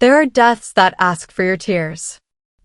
There are deaths that ask for your tears.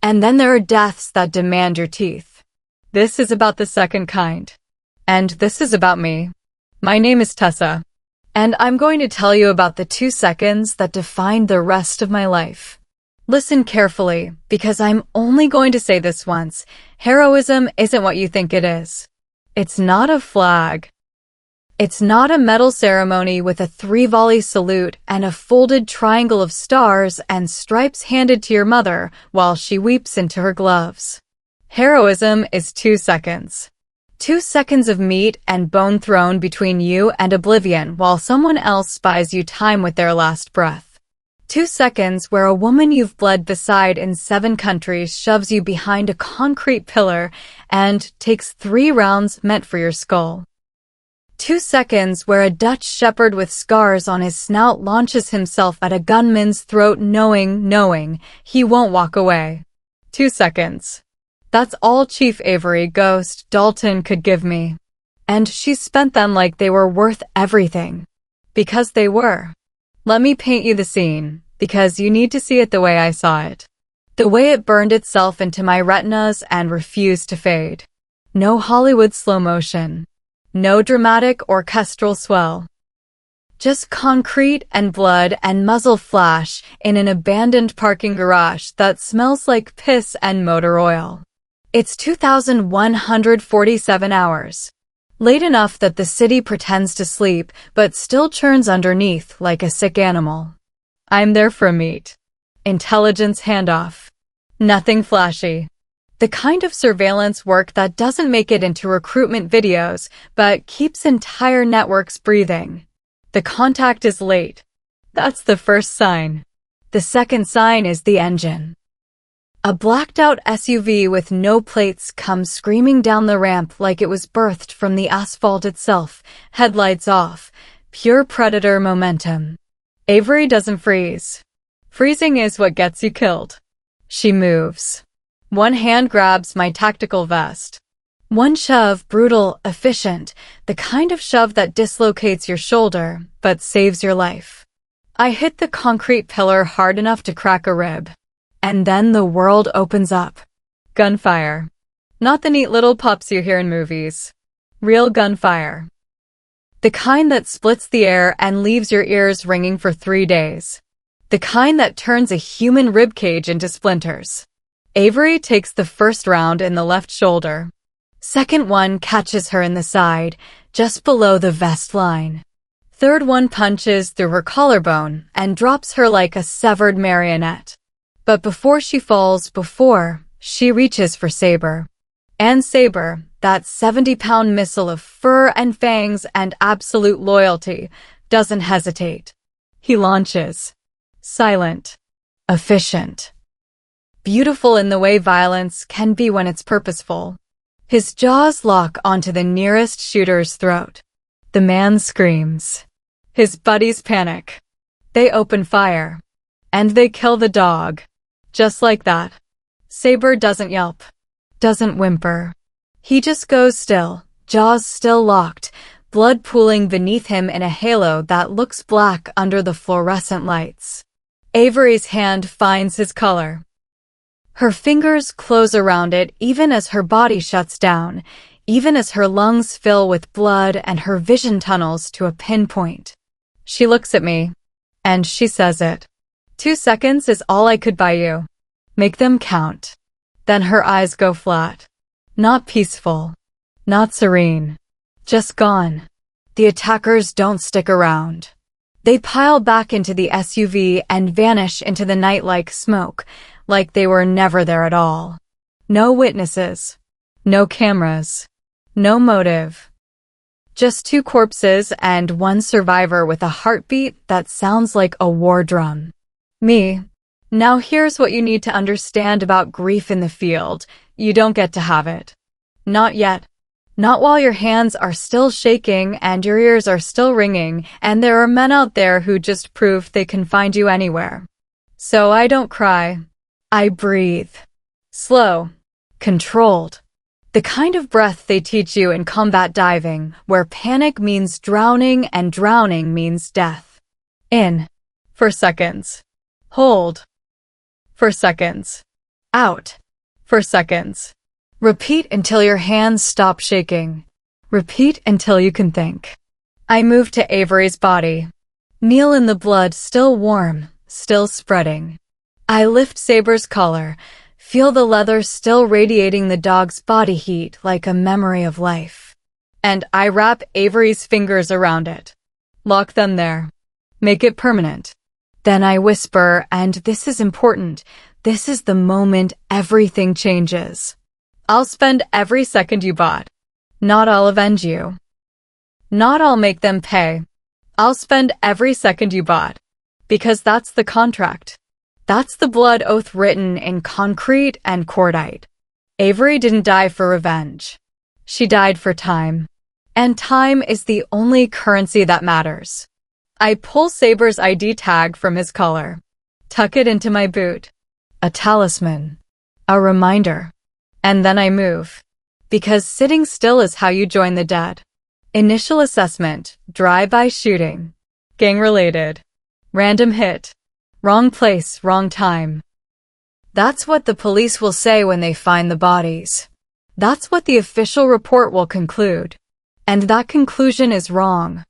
And then there are deaths that demand your teeth. This is about the second kind. And this is about me. My name is Tessa. And I'm going to tell you about the 2 seconds that defined the rest of my life. Listen carefully, because I'm only going to say this once. Heroism isn't what you think it is. It's not a flag. It's not a medal ceremony with a 3-volley salute and a folded triangle of stars and stripes handed to your mother while she weeps into her gloves. Heroism is 2 seconds. 2 seconds of meat and bone thrown between you and oblivion while someone else buys you time with their last breath. 2 seconds where a woman you've bled beside in 7 countries shoves you behind a concrete pillar and takes 3 rounds meant for your skull. 2 seconds where a Dutch shepherd with scars on his snout launches himself at a gunman's throat knowing he won't walk away. 2 seconds. That's all Chief Avery, Ghost, Dalton could give me. And she spent them like they were worth everything. Because they were. Let me paint you the scene, because you need to see it the way I saw it. The way it burned itself into my retinas and refused to fade. No Hollywood slow motion. No dramatic orchestral swell. Just concrete and blood and muzzle flash in an abandoned parking garage that smells like piss and motor oil. It's 2,147 hours. Late enough that the city pretends to sleep, but still churns underneath like a sick animal. I'm there for meat. Intelligence handoff. Nothing flashy. The kind of surveillance work that doesn't make it into recruitment videos, but keeps entire networks breathing. The contact is late. That's the first sign. The second sign is the engine. A blacked-out SUV with no plates comes screaming down the ramp like it was birthed from the asphalt itself, headlights off, pure predator momentum. Avery doesn't freeze. Freezing is what gets you killed. She moves. One hand grabs my tactical vest. One shove, brutal, efficient, the kind of shove that dislocates your shoulder, but saves your life. I hit the concrete pillar hard enough to crack a rib. And then the world opens up. Gunfire. Not the neat little pops you hear in movies. Real gunfire. The kind that splits the air and leaves your ears ringing for 3 days. The kind that turns a human ribcage into splinters. Avery takes the first round in the left shoulder. Second one catches her in the side, just below the vest line. Third one punches through her collarbone and drops her like a severed marionette. But before she falls, she reaches for Saber. And Saber, that 70-pound missile of fur and fangs and absolute loyalty, doesn't hesitate. He launches. Silent. Efficient. Beautiful in the way violence can be when it's purposeful. His jaws lock onto the nearest shooter's throat. The man screams. His buddies panic. They open fire. And they kill the dog. Just like that. Saber doesn't yelp. Doesn't whimper. He just goes still, jaws still locked, blood pooling beneath him in a halo that looks black under the fluorescent lights. Avery's hand finds his collar. Her fingers close around it even as her body shuts down, even as her lungs fill with blood and her vision tunnels to a pinpoint. She looks at me, and she says it. 2 seconds is all I could buy you. Make them count. Then her eyes go flat. Not peaceful. Not serene. Just gone. The attackers don't stick around. They pile back into the SUV and vanish into the night like smoke, like they were never there at all. No witnesses. No cameras. No motive. Just 2 corpses and 1 survivor with a heartbeat that sounds like a war drum. Me. Now here's what you need to understand about grief in the field. You don't get to have it. Not yet. Not while your hands are still shaking and your ears are still ringing, and there are men out there who just prove they can find you anywhere. So I don't cry. I breathe. Slow. Controlled. The kind of breath they teach you in combat diving, where panic means drowning and drowning means death. In. For seconds. Hold. For seconds. Out. For seconds. Repeat until your hands stop shaking. Repeat until you can think. I move to Avery's body. Kneel in the blood, still warm, still spreading. I lift Saber's collar, feel the leather still radiating the dog's body heat like a memory of life. And I wrap Avery's fingers around it. Lock them there. Make it permanent. Then I whisper, and this is important, this is the moment everything changes. I'll spend every second you bought. Not I'll avenge you. Not I'll make them pay. I'll spend every second you bought. Because that's the contract. That's the blood oath written in concrete and cordite. Avery didn't die for revenge. She died for time. And time is the only currency that matters. I pull Saber's ID tag from his collar. Tuck it into my boot. A talisman. A reminder. And then I move. Because sitting still is how you join the dead. Initial assessment, drive-by shooting. Gang-related. Random hit. Wrong place, wrong time. That's what the police will say when they find the bodies. That's what the official report will conclude. And that conclusion is wrong.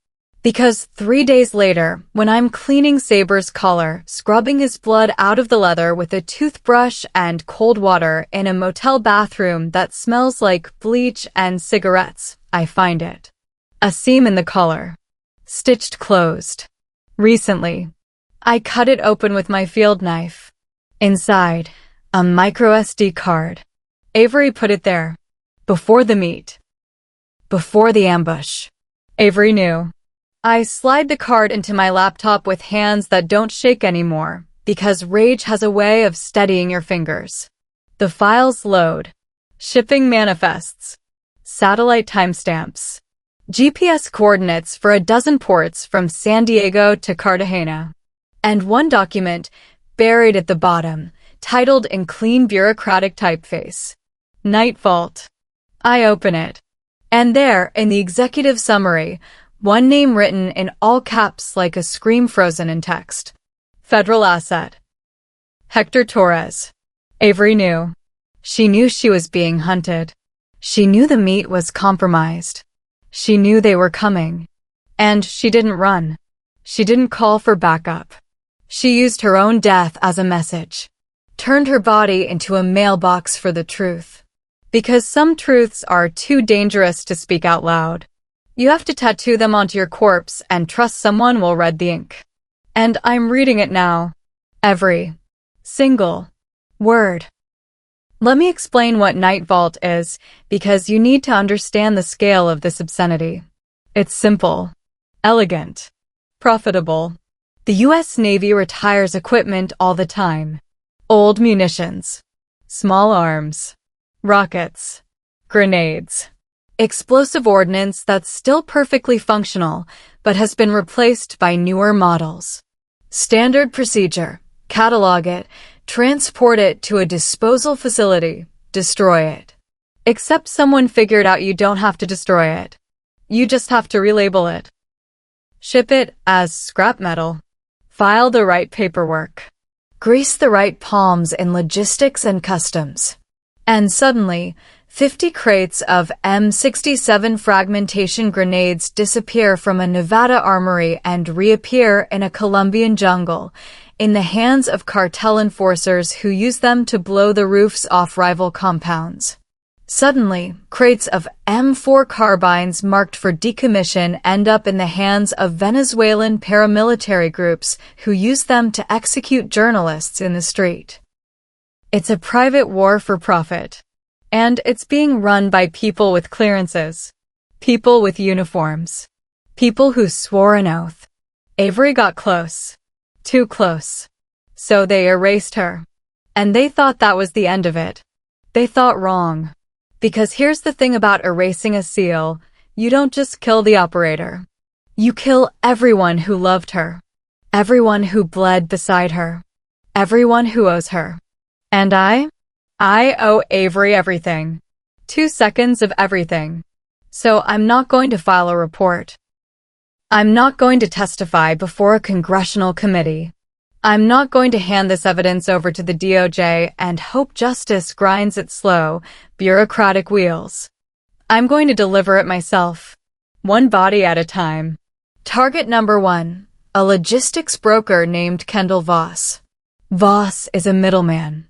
Because 3 days later, when I'm cleaning Saber's collar, scrubbing his blood out of the leather with a toothbrush and cold water in a motel bathroom that smells like bleach and cigarettes, I find it. A seam in the collar. Stitched closed. Recently. I cut it open with my field knife. Inside, a micro SD card. Avery put it there. Before the meet. Before the ambush. Avery knew. I slide the card into my laptop with hands that don't shake anymore, because rage has a way of steadying your fingers. The files load. Shipping manifests. Satellite timestamps. GPS coordinates for a dozen ports from San Diego to Cartagena. And one document, buried at the bottom, titled in clean bureaucratic typeface. Night Vault. I open it. And there, in the executive summary, one name written in all caps like a scream frozen in text. Federal asset. Hector Torres. Avery knew. She knew she was being hunted. She knew the meet was compromised. She knew they were coming. And she didn't run. She didn't call for backup. She used her own death as a message. Turned her body into a mailbox for the truth. Because some truths are too dangerous to speak out loud. You have to tattoo them onto your corpse and trust someone will read the ink. And I'm reading it now. Every single word. Let me explain what Night Vault is, because you need to understand the scale of this obscenity. It's simple, elegant, profitable. The U.S. Navy retires equipment all the time. Old munitions, small arms, rockets, grenades. Explosive ordnance that's still perfectly functional, but has been replaced by newer models. Standard procedure. Catalog it, transport it to a disposal facility, destroy it. Except someone figured out you don't have to destroy it. You just have to relabel it. Ship it as scrap metal. File the right paperwork. Grease the right palms in logistics and customs. And suddenly, 50 crates of M67 fragmentation grenades disappear from a Nevada armory and reappear in a Colombian jungle, in the hands of cartel enforcers who use them to blow the roofs off rival compounds. Suddenly, crates of M4 carbines marked for decommission end up in the hands of Venezuelan paramilitary groups who use them to execute journalists in the street. It's a private war for profit. And it's being run by people with clearances. People with uniforms. People who swore an oath. Avery got close. Too close. So they erased her. And they thought that was the end of it. They thought wrong. Because here's the thing about erasing a SEAL. You don't just kill the operator. You kill everyone who loved her. Everyone who bled beside her. Everyone who owes her. And I owe Avery everything. 2 seconds of everything. So I'm not going to file a report. I'm not going to testify before a congressional committee. I'm not going to hand this evidence over to the DOJ and hope justice grinds its slow, bureaucratic wheels. I'm going to deliver it myself, one body at a time. Target number 1, a logistics broker named Kendall Voss. Voss is a middleman.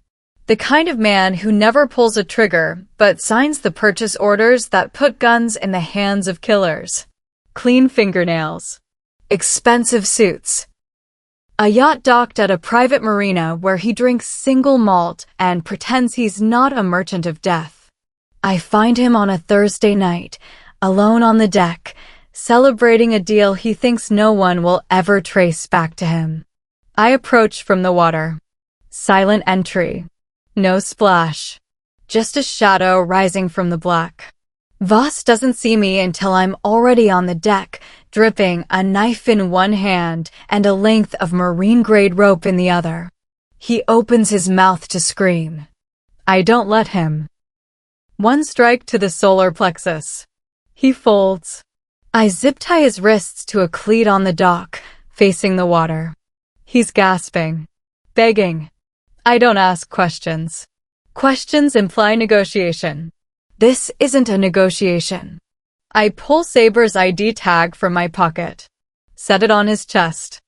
The kind of man who never pulls a trigger, but signs the purchase orders that put guns in the hands of killers. Clean fingernails. Expensive suits. A yacht docked at a private marina where he drinks single malt and pretends he's not a merchant of death. I find him on a Thursday night, alone on the deck, celebrating a deal he thinks no one will ever trace back to him. I approach from the water. Silent entry. No splash. Just a shadow rising from the black. Voss doesn't see me until I'm already on the deck, dripping, a knife in one hand and a length of marine-grade rope in the other. He opens his mouth to scream. I don't let him. One strike to the solar plexus. He folds. I zip-tie his wrists to a cleat on the dock, facing the water. He's gasping. Begging. I don't ask questions. Questions imply negotiation. This isn't a negotiation. I pull Saber's ID tag from my pocket. Set it on his chest.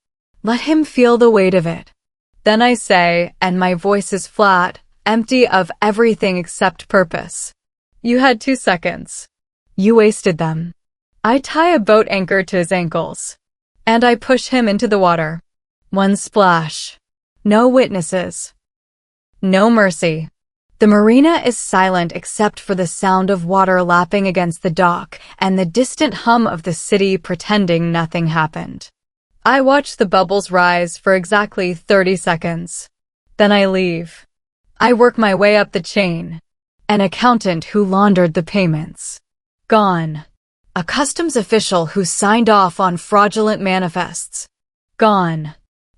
Let him feel the weight of it. Then I say, and my voice is flat, empty of everything except purpose. You had 2 seconds. You wasted them. I tie a boat anchor to his ankles. And I push him into the water. One splash. No witnesses. No mercy. The marina is silent except for the sound of water lapping against the dock and the distant hum of the city pretending nothing happened. I watch the bubbles rise for exactly 30 seconds. Then I leave. I work my way up the chain. An accountant who laundered the payments. Gone. A customs official who signed off on fraudulent manifests. Gone.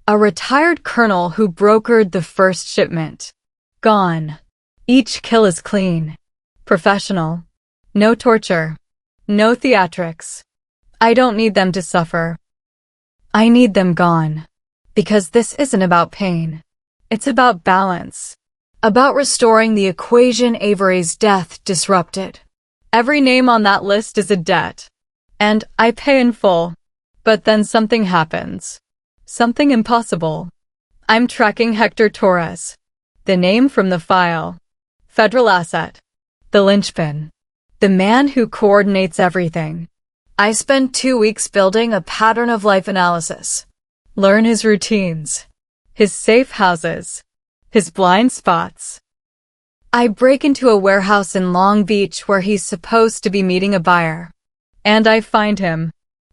A retired colonel who brokered the first shipment. Gone. Each kill is clean. Professional. No torture. No theatrics. I don't need them to suffer. I need them gone. Because this isn't about pain. It's about balance. About restoring the equation Avery's death disrupted. Every name on that list is a debt. And I pay in full. But then something happens. Something impossible. I'm tracking Hector Torres. The name from the file. Federal asset. The linchpin. The man who coordinates everything. I spend 2 weeks building a pattern of life analysis. Learn his routines. His safe houses. His blind spots. I break into a warehouse in Long Beach where he's supposed to be meeting a buyer. And I find him.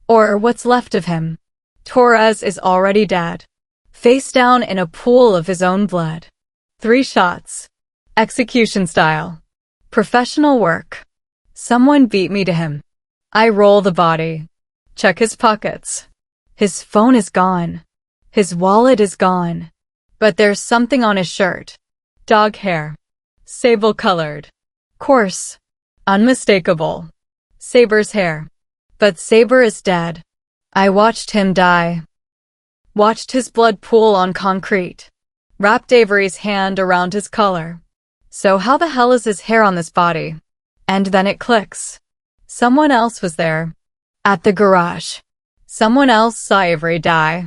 Or what's left of him. Torres is already dead. Face down in a pool of his own blood. 3 shots. Execution style. Professional work. Someone beat me to him. I roll the body. Check his pockets. His phone is gone. His wallet is gone. But there's something on his shirt. Dog hair. Sable-colored. Coarse. Unmistakable. Saber's hair. But Saber is dead. I watched him die. Watched his blood pool on concrete. Wrapped Avery's hand around his collar. So how the hell is his hair on this body? And then it clicks. Someone else was there. At the garage. Someone else saw Avery die.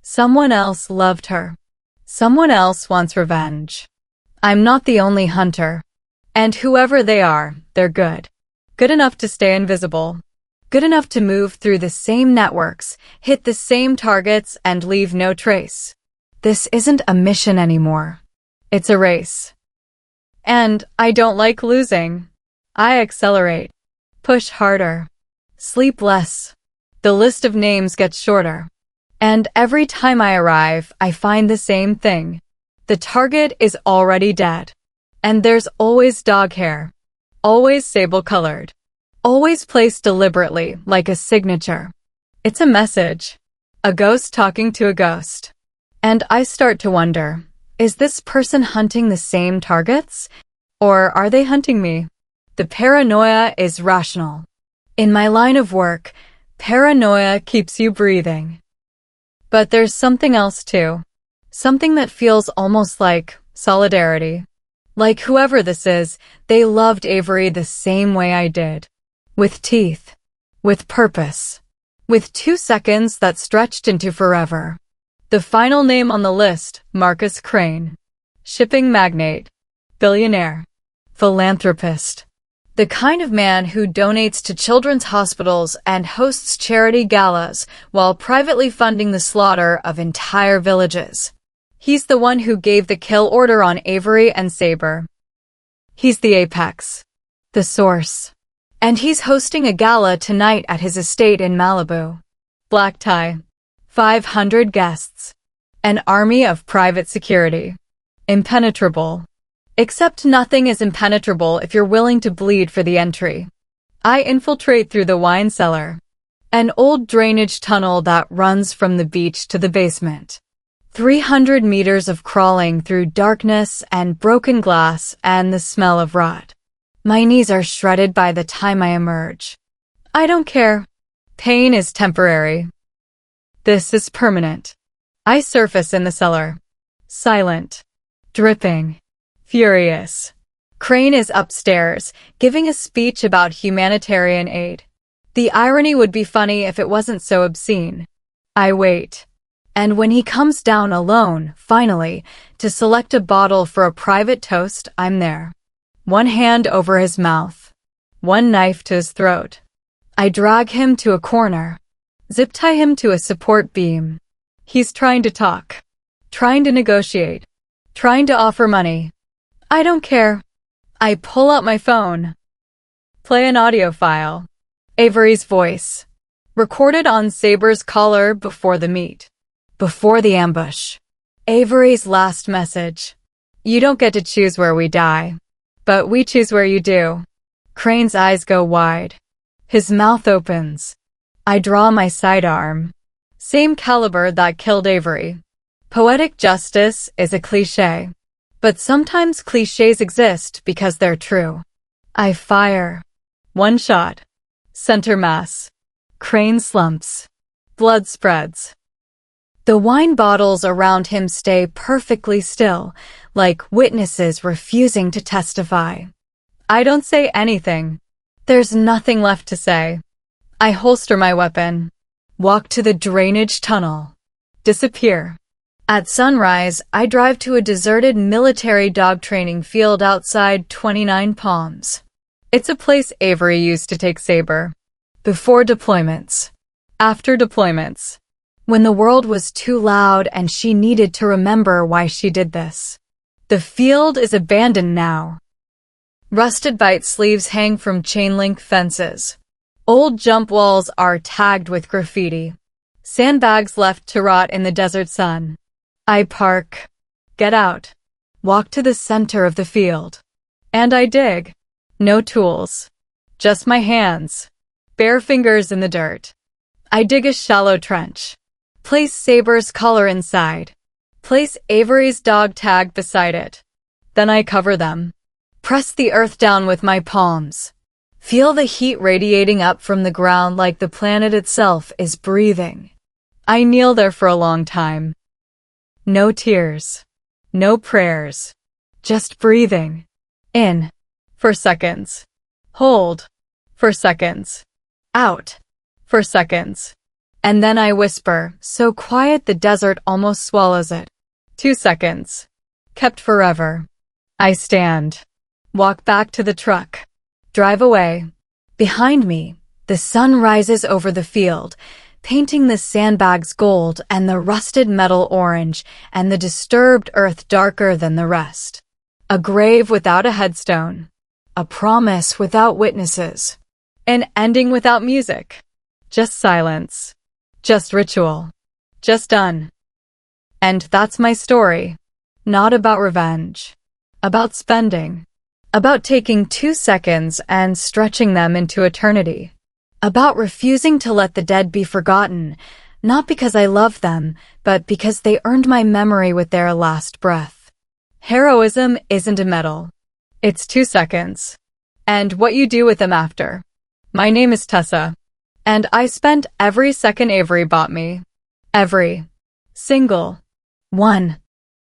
Someone else loved her. Someone else wants revenge. I'm not the only hunter. And whoever they are, they're good. Good enough to stay invisible. Good enough to move through the same networks, hit the same targets, and leave no trace. This isn't a mission anymore. It's a race. And I don't like losing. I accelerate. Push harder. Sleep less. The list of names gets shorter. And every time I arrive, I find the same thing. The target is already dead. And there's always dog hair. Always sable-colored. Always placed deliberately, like a signature. It's a message. A ghost talking to a ghost. And I start to wonder, is this person hunting the same targets? Or are they hunting me? The paranoia is rational. In my line of work, paranoia keeps you breathing. But there's something else too. Something that feels almost like solidarity. Like whoever this is, they loved Avery the same way I did. With teeth. With purpose. With 2 seconds that stretched into forever. The final name on the list, Marcus Crane. Shipping magnate. Billionaire. Philanthropist. The kind of man who donates to children's hospitals and hosts charity galas while privately funding the slaughter of entire villages. He's the one who gave the kill order on Avery and Saber. He's the apex. The source. And he's hosting a gala tonight at his estate in Malibu. Black tie. 500 guests. An army of private security. Impenetrable. Except nothing is impenetrable if you're willing to bleed for the entry. I infiltrate through the wine cellar. An old drainage tunnel that runs from the beach to the basement. 300 meters of crawling through darkness and broken glass and the smell of rot. My knees are shredded by the time I emerge. I don't care. Pain is temporary. This is permanent. I surface in the cellar. Silent. Dripping. Furious. Crane is upstairs, giving a speech about humanitarian aid. The irony would be funny if it wasn't so obscene. I wait. And when he comes down alone, finally, to select a bottle for a private toast, I'm there. One hand over his mouth. One knife to his throat. I drag him to a corner. Zip tie him to a support beam. He's trying to talk. Trying to negotiate. Trying to offer money. I don't care. I pull out my phone. Play an audio file. Avery's voice. Recorded on Saber's collar before the meet. Before the ambush. Avery's last message. You don't get to choose where we die. But we choose where you do. Crane's eyes go wide. His mouth opens. I draw my sidearm. Same caliber that killed Avery. Poetic justice is a cliché. But sometimes clichés exist because they're true. I fire. One shot. Center mass. Crane slumps. Blood spreads. The wine bottles around him stay perfectly still, like witnesses refusing to testify. I don't say anything. There's nothing left to say. I holster my weapon. Walk to the drainage tunnel. Disappear. At sunrise, I drive to a deserted military dog training field outside 29 Palms. It's a place Avery used to take Saber. Before deployments. After deployments. When the world was too loud and she needed to remember why she did this. The field is abandoned now. Rusted bite sleeves hang from chain-link fences. Old jump walls are tagged with graffiti. Sandbags left to rot in the desert sun. I park. Get out. Walk to the center of the field. And I dig. No tools. Just my hands. Bare fingers in the dirt. I dig a shallow trench. Place Saber's collar inside. Place Avery's dog tag beside it. Then I cover them. Press the earth down with my palms. Feel the heat radiating up from the ground like the planet itself is breathing. I kneel there for a long time. No tears. No prayers. Just breathing. In. For seconds. Hold. For seconds. Out. For seconds. And then I whisper, so quiet the desert almost swallows it. 2 seconds. Kept forever. I stand. Walk back to the truck. Drive away. Behind me, the sun rises over the field, painting the sandbags gold and the rusted metal orange and the disturbed earth darker than the rest. A grave without a headstone. A promise without witnesses. An ending without music. Just silence. Just ritual. Just done. And that's my story. Not about revenge. About spending. About taking 2 seconds and stretching them into eternity. About refusing to let the dead be forgotten, not because I love them, but because they earned my memory with their last breath. Heroism isn't a medal. It's 2 seconds. And what you do with them after. My name is Tessa. And I spent every second Avery bought me. Every single one.